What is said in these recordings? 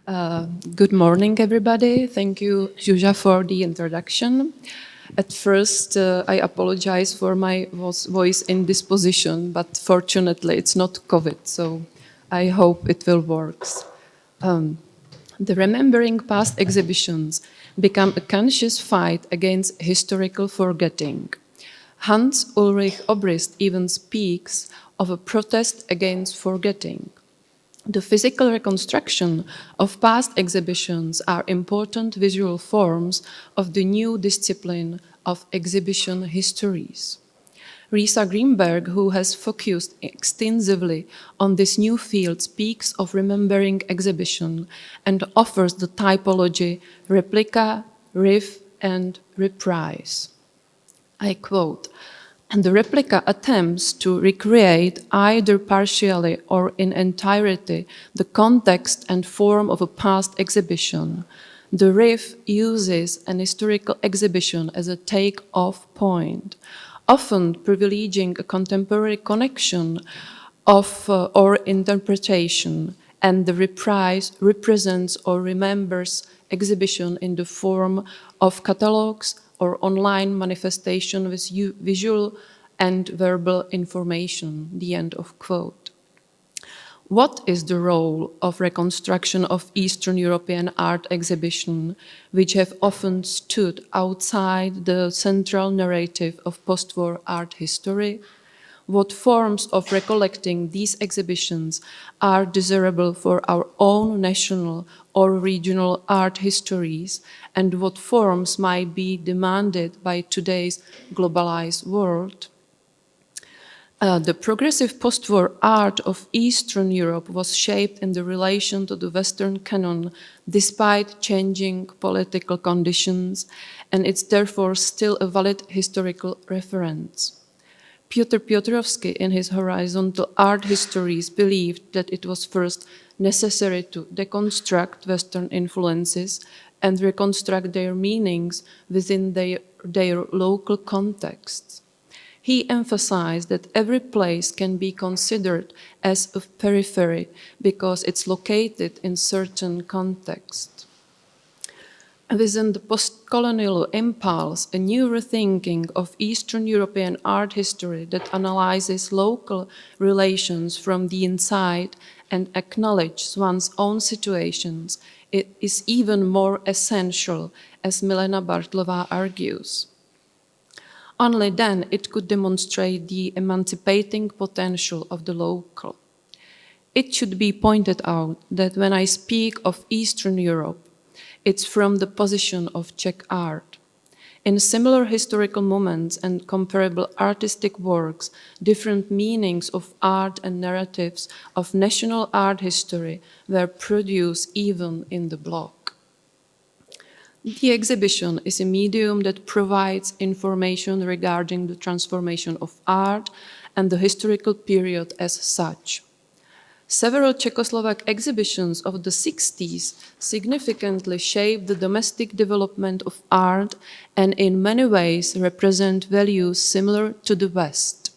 Good morning, everybody. Thank you, Zsuzsa, for the introduction. At first, I apologize for my voice indisposition, but fortunately, it's not COVID, so I hope it will work. The Remembering Past exhibitions become a conscious fight against historical forgetting. Hans Ulrich Obrist even speaks of a protest against forgetting. The physical reconstruction of past exhibitions are important visual forms of the new discipline of exhibition histories. Risa Greenberg, who has focused extensively on this new field, speaks of remembering exhibition and offers the typology replica, riff, and reprise. I quote, "And the replica attempts to recreate either partially or in entirety the context and form of a past exhibition. The riff uses an historical exhibition as a take-off point, often privileging a contemporary connection of or interpretation, and the reprise represents or remembers exhibition in the form of catalogues or online manifestation with visual and verbal information." The end of quote. What is the role of reconstruction of Eastern European art exhibition, which have often stood outside the central narrative of post-war art history? What forms of recollecting these exhibitions are desirable for our own national or regional art histories, and what forms might be demanded by today's globalized world? The progressive post-war art of Eastern Europe was shaped in the relation to the Western canon despite changing political conditions, and it's therefore still a valid historical reference. Piotr Piotrowski, in his horizontal art histories, believed that it was first necessary to deconstruct Western influences and reconstruct their meanings within their local contexts. He emphasized that every place can be considered as a periphery because it's located in certain context. Within the post-colonial impulse, a new rethinking of Eastern European art history that analyzes local relations from the inside and acknowledges one's own situations is even more essential, as Milena Bartlova argues. Only then it could demonstrate the emancipating potential of the local. It should be pointed out that when I speak of Eastern Europe, it's from the position of Czech art. In similar historical moments and comparable artistic works, different meanings of art and narratives of national art history were produced even in the bloc. The exhibition is a medium that provides information regarding the transformation of art and the historical period as such. Several Czechoslovak exhibitions of the 60s significantly shaped the domestic development of art and in many ways represent values similar to the West.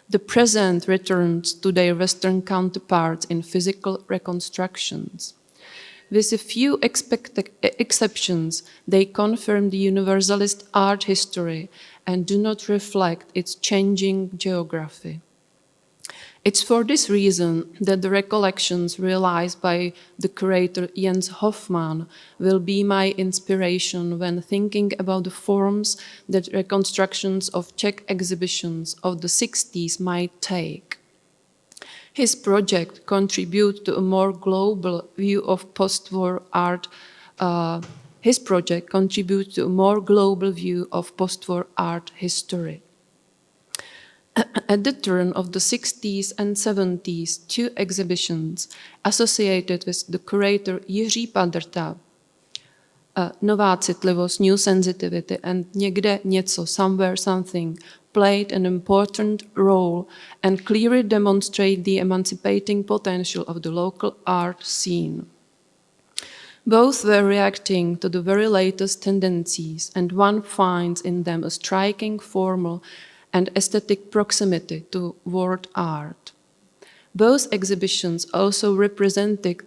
The present returns to their Western counterparts in physical reconstructions. With a few exceptions, they confirm the universalist art history and do not reflect its changing geography. It's for this reason that the recollections realized by the curator Jens Hoffmann will be my inspiration when thinking about the forms that reconstructions of Czech exhibitions of the 60s might take. His project contributes to a more global view of post-war art. His project contributes to a more global view of post-war art history. At the turn of the 60s and 70s, two exhibitions associated with the curator Jiří Padrta, Nová citlivost, New Sensitivity, and Někde něco, Somewhere Something, played an important role and clearly demonstrate the emancipating potential of the local art scene. Both were reacting to the very latest tendencies, and one finds in them a striking formal and aesthetic proximity to world art. Both exhibitions also represented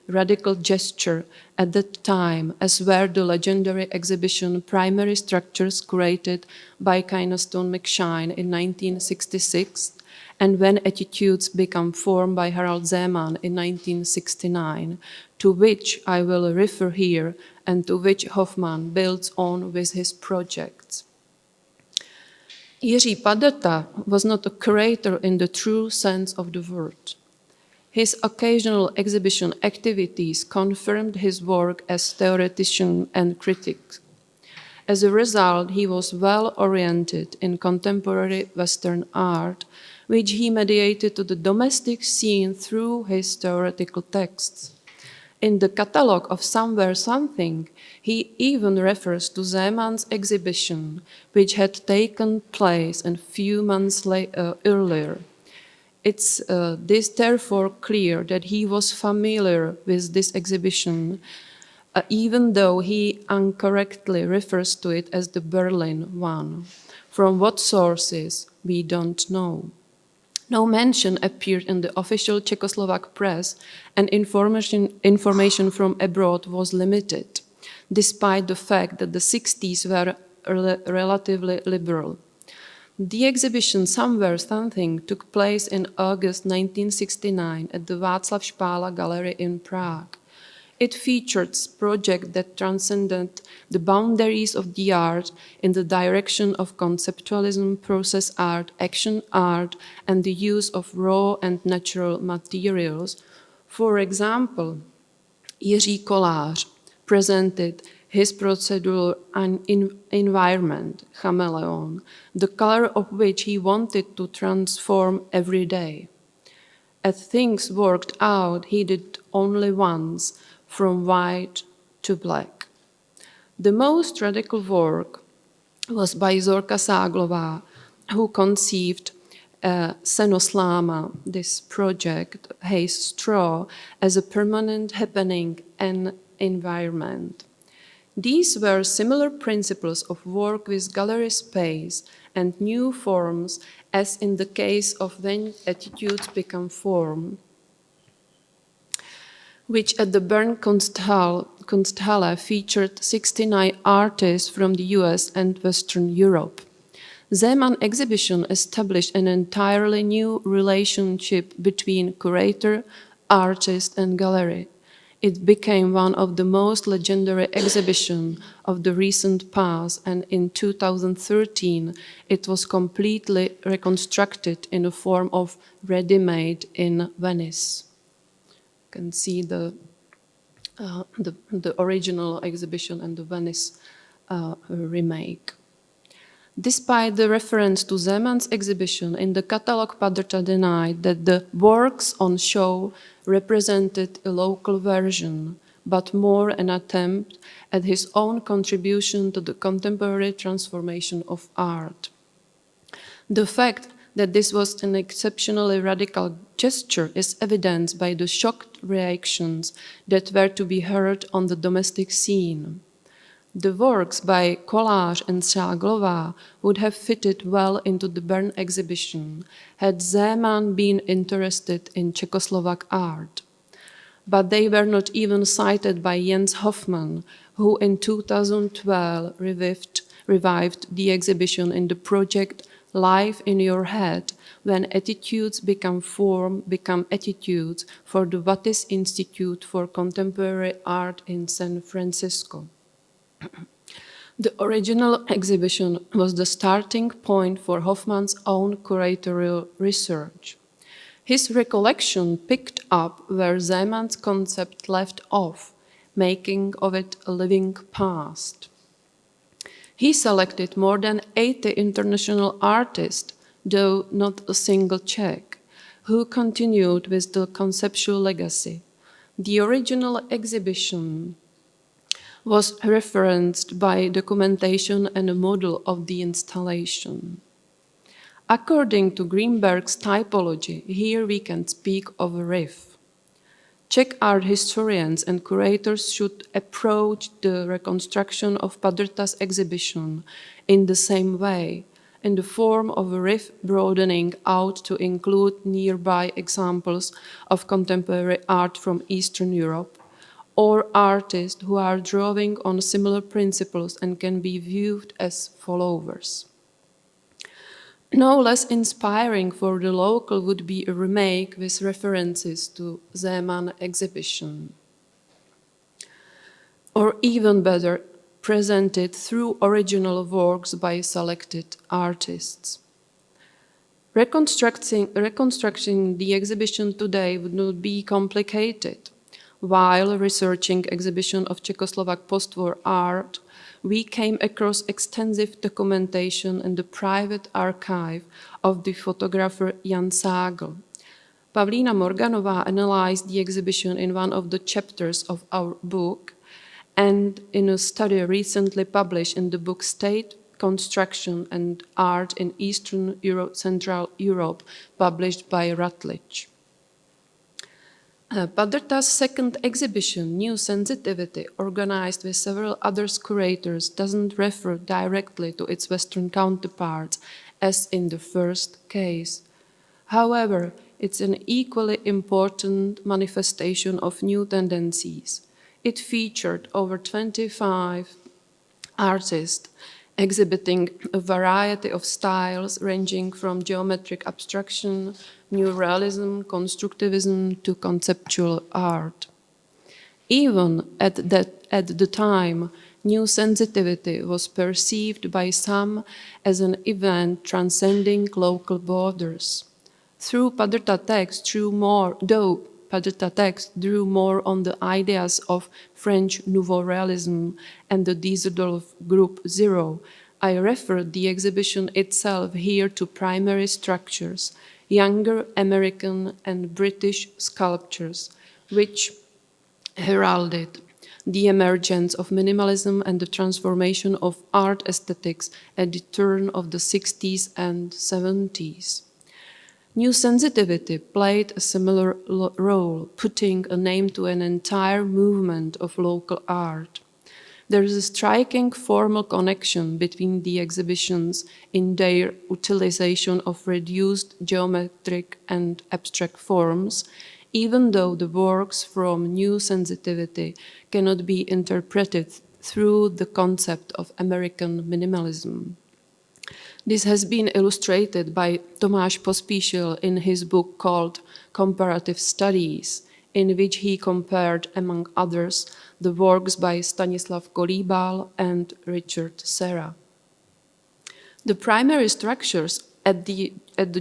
radical gesture at that time, as were the legendary exhibition Primary Structures curated by Kynaston McShine in 1966, and When Attitudes Become Form by Harald Zeman in 1969, to which I will refer here and to which Hoffmann builds on with his projects. Jiří Paderta was not a curator in the true sense of the word. His occasional exhibition activities confirmed his work as theoretician and critic. As a result, he was well oriented in contemporary Western art, which he mediated to the domestic scene through his theoretical texts. In the catalogue of Somewhere Something, he even refers to Zemann's exhibition, which had taken place a few months earlier. It's therefore clear that he was familiar with this exhibition, even though he incorrectly refers to it as the Berlin one. From what sources, we don't know. No mention appeared in the official Czechoslovak press, and information from abroad was limited, despite the fact that the 60s were relatively liberal. The exhibition Somewhere Something took place in August 1969 at the Václav Špála Gallery in Prague. It featured projects that transcended the boundaries of the art in the direction of conceptualism, process art, action art, and the use of raw and natural materials. For example, Jiří Kolář presented his procedural environment, chameleon, the color of which he wanted to transform every day. As things worked out, he did only once, from white to black. The most radical work was by Zorka Ságlová, who conceived Senosláma, this project, Haze Straw, as a permanent happening and environment. These were similar principles of work with gallery space and new forms, as in the case of When Attitudes Become Form, which at the Bern Kunsthalle featured 69 artists from the US and Western Europe. Zeman exhibition established an entirely new relationship between curator, artist, and gallery. It became one of the most legendary exhibitions of the recent past, and in 2013 it was completely reconstructed in the form of ready-made in Venice. You can see the original exhibition and the Venice remake. Despite the reference to Zemann's exhibition, in the catalogue Paderta denied that the works on show represented a local version, but more an attempt at his own contribution to the contemporary transformation of art. The fact that this was an exceptionally radical gesture is evidenced by the shocked reactions that were to be heard on the domestic scene. The works by Kolář and Ságlová would have fitted well into the Bern exhibition had Zeman been interested in Czechoslovak art. But they were not even cited by Jens Hoffmann, who in 2012 revived the exhibition in the project Life in Your Head, When Attitudes Become Form, Become Attitudes, for the Wattis Institute for Contemporary Art in San Francisco. The original exhibition was the starting point for Hoffmann's own curatorial research. His recollection picked up where Zemann's concept left off, making of it a living past. He selected more than 80 international artists, though not a single Czech, who continued with the conceptual legacy. The original exhibition was referenced by documentation and a model of the installation. According to Greenberg's typology, here we can speak of a riff. Czech art historians and curators should approach the reconstruction of Paderta's exhibition in the same way, in the form of a riff broadening out to include nearby examples of contemporary art from Eastern Europe, or artists who are drawing on similar principles and can be viewed as followers. No less inspiring for the local would be a remake with references to Zeman exhibition. Or even better, presented through original works by selected artists. Reconstructing the exhibition today would not be complicated. While researching exhibition of Czechoslovak post-war art, we came across extensive documentation in the private archive of the photographer Jan Ságl. Pavlína Morganová analyzed the exhibition in one of the chapters of our book, and in a study recently published in the book State, Construction and Art in Eastern Central Europe, published by Rutledge. Padrta's second exhibition, New Sensitivity, organized with several other curators, doesn't refer directly to its Western counterparts, as in the first case. However, it's an equally important manifestation of new tendencies. It featured over 25 artists exhibiting a variety of styles ranging from geometric abstraction, new realism, constructivism to conceptual art. Even at the time, New Sensitivity was perceived by some as an event transcending local borders. Though Padrta text drew more on the ideas of French Nouveau Realism and the Diesseldorf Group Zero, I referred the exhibition itself here to primary structures, younger American and British sculptures, which heralded the emergence of minimalism and the transformation of art aesthetics at the turn of the 60s and 70s. New Sensitivity played a similar role, putting a name to an entire movement of local art. There is a striking formal connection between the exhibitions in their utilization of reduced geometric and abstract forms, even though the works from New Sensitivity cannot be interpreted through the concept of American minimalism. This has been illustrated by Tomáš Pospíšil in his book called Comparative Studies, in which he compared, among others, the works by Stanislav Kolíbal and Richard Serra. The primary structures at the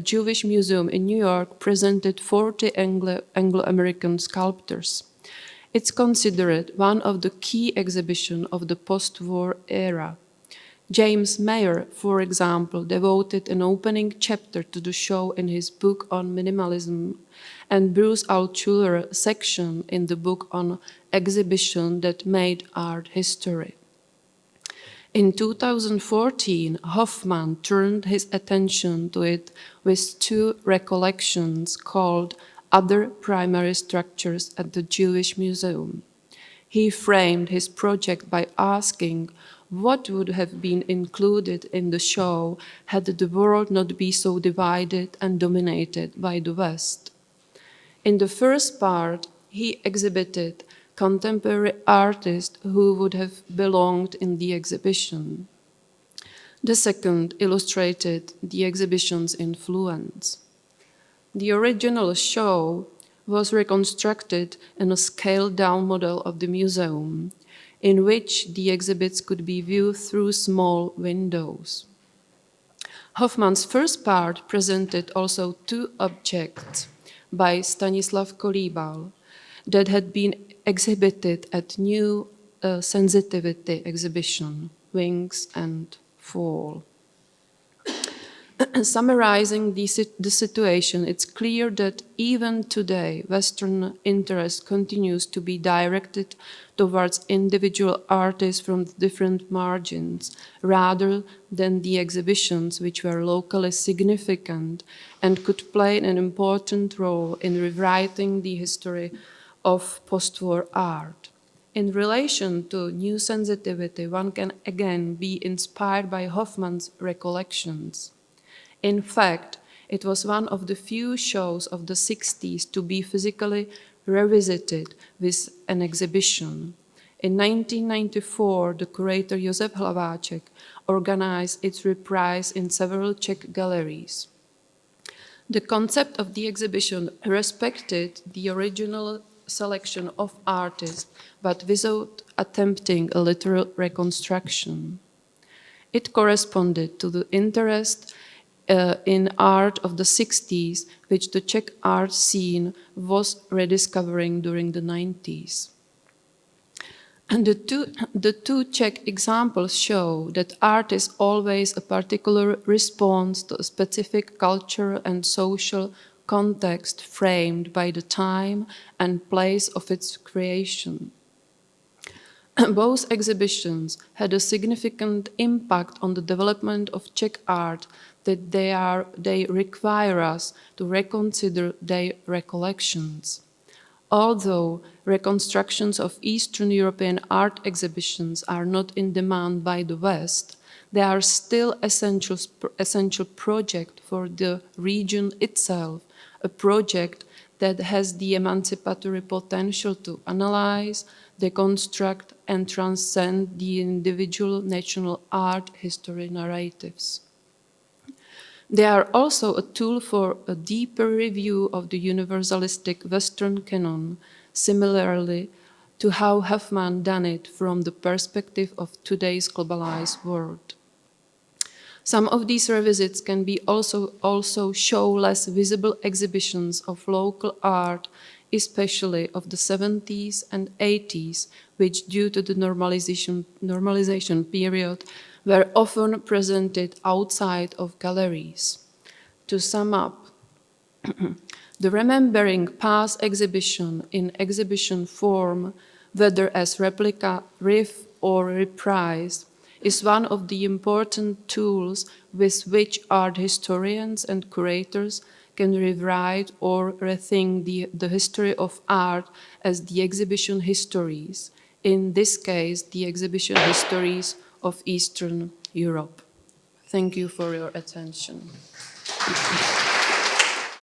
Jewish Museum in New York presented 40 Anglo-American sculptors. It's considered one of the key exhibitions of the post-war era. James Mayer, for example, devoted an opening chapter to the show in his book on minimalism, and Bruce Altshuler a section in the book on exhibition that made art history. In 2014, Hoffman turned his attention to it with two recollections called Other Primary Structures at the Jewish Museum. He framed his project by asking what would have been included in the show had the world not been so divided and dominated by the West. In the first part, he exhibited contemporary artists who would have belonged in the exhibition. The second illustrated the exhibition's influence. The original show was reconstructed in a scaled-down model of the museum, in which the exhibits could be viewed through small windows. Hoffman's first part presented also two objects by Stanislav Kolíbal that had been exhibited at New Sensitivity exhibition, Wings and Fall. Summarizing the situation, it's clear that even today, Western interest continues to be directed towards individual artists from different margins, rather than the exhibitions which were locally significant and could play an important role in rewriting the history of post-war art. In relation to new sensitivity, one can again be inspired by Hoffman's recollections. In fact, it was one of the few shows of the 60s to be physically revisited with an exhibition. In 1994, the curator Josef Hlaváček organized its reprise in several Czech galleries. The concept of the exhibition respected the original selection of artists, but without attempting a literal reconstruction. It corresponded to the interest in art of the 60s, which the Czech art scene was rediscovering during the 90s. And the two Czech examples show that art is always a particular response to a specific cultural and social context framed by the time and place of its creation. Both exhibitions had a significant impact on the development of Czech art that they require us to reconsider their recollections. Although reconstructions of Eastern European art exhibitions are not in demand by the West, they are still essential project for the region itself, a project that has the emancipatory potential to analyze, deconstruct, and transcend the individual national art history narratives. They are also a tool for a deeper review of the universalistic Western canon, similarly to how Hoffman done it from the perspective of today's globalized world. Some of these revisits can be also show less visible exhibitions of local art, especially of the 70s and 80s, which due to the normalization period were often presented outside of galleries. To sum up, the Remembering Past exhibition in exhibition form, whether as replica, riff, or reprise, is one of the important tools with which art historians and curators can rewrite or rethink the history of art as the exhibition histories, in this case, the exhibition histories of Eastern Europe. Thank you for your attention.